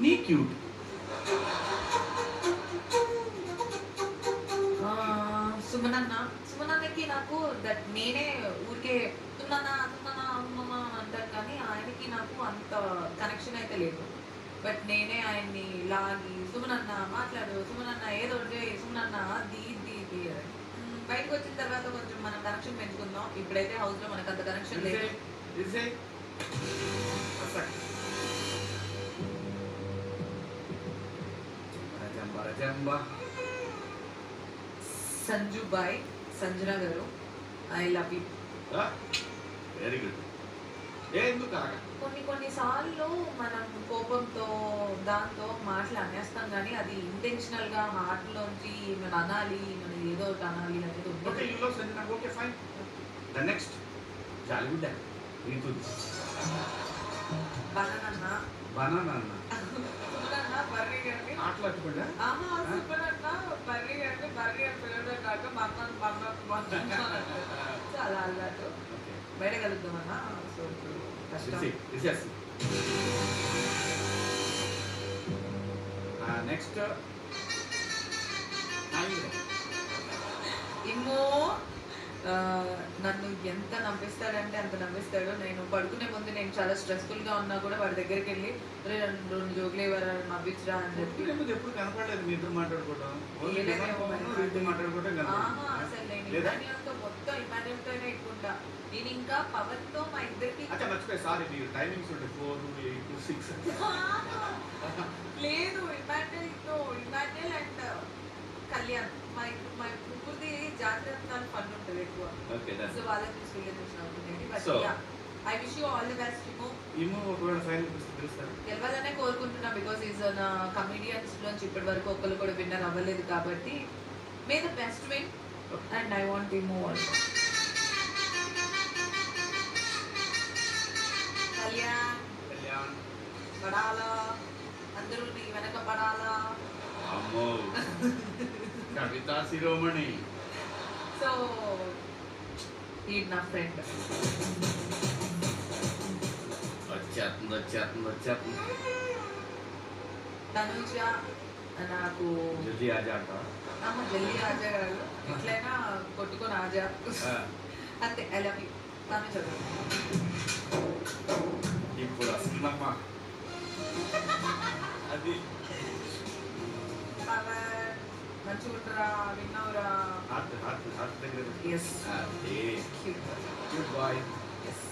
నీ క్యూట్. సుమనన్నకి నాకు దట్ నేనే ఊరికే తున్నానా తున్నానా అమ్మమ్మా అంటారు కానీ ఆయనకి నాకు అంత కనెక్షన్ అయితే లేదు. బట్ నేనే ఆయన్ని లాగి సుమనన్న మాట్లాడు, సుమనన్న ఏదో ఒకటి చేయి, సుమనన్న అది ఇది ఇది అని. బయటకు వచ్చిన తర్వాత కొంచెం మనం కనెక్షన్ పెంచుకుందాం. ఇప్పుడైతే హౌస్ లో మనకు అంత కనెక్షన్ లేదు. సంజు బాయ్, సంజన గారు, I love you. Very good. కొన్నిసార్లు మనం కోపంతో దాంతో మాటలు అనేస్తాం కానీ అది ఇంటెన్షనల్ గా హార్ట్ లోంచి మనం అనాలి, మనం ఏదో ఒకటి అనాలి అనేది బనానా బర్రీ గారిని బర్రీ గారిని బర్రీ అని పిలవడం కాక చాలా అల్లట్టు బయట కలుద్దామన్నా. సో నెక్స్ట్ ఇమ్మో నన్ను ఎంత నవ్విస్తాడంటే అంత నవ్విస్తాడు. నేను పడుకునే ముందు నేను చాలా స్ట్రెస్ఫుల్ గా ఉన్నా కూడా వాడి దగ్గరికి వెళ్ళి రెండు జోకులు ఇవ్వరా నవ్వించరా అని చెప్పి ఎప్పుడు కనపడలేదు మీ ఇద్దరు మాట్లాడుకోవడం. అసలు నేను ఇమాన్యుయల్తో మొత్తం ఇమాన్యుయల్తోనే ఎక్కుంటా. నేను ఇంకా పవన్ తో మా ఇద్దరికి లేదు ఇమాన్యుయల్ అండ్ కళ్యాణ్ మా ముగ్గురిది జాగ్రత్త ఫన్ ఉంటుంది ఎక్కువ. సో వాళ్ళని తీసుకెళ్ళి I wish you all the best. గెలవాలనే కోరుకుంటున్నా బికాస్ ఈజ్ నా కమెడియన్స్ నుంచి ఇప్పటి వరకు ఒక్కరు కూడా విన్నర్ అవ్వలేదు కాబట్టి may the best win and I want ఇమో ఆల్సో. కళ్యాణ్ పడాలా, అందరూ నీ వెనక పడాలా. కవితా శిరోమణి. సో ఈ నా ఫ్రెండ్ వచ్చేస్తుంది. తనుజ నాకు జల్దీ ఆజా గారు ఎట్లయినా కొట్టుకొని ఆజా అంతే. ఐ లవ్ యూ తనుజ గారు. ఇప్పుడు వస్తుందమ్మా అది మంచిగుంటరా విన్నావురా. హార్ట్ దగ్గర. Yes good boy. ఎస్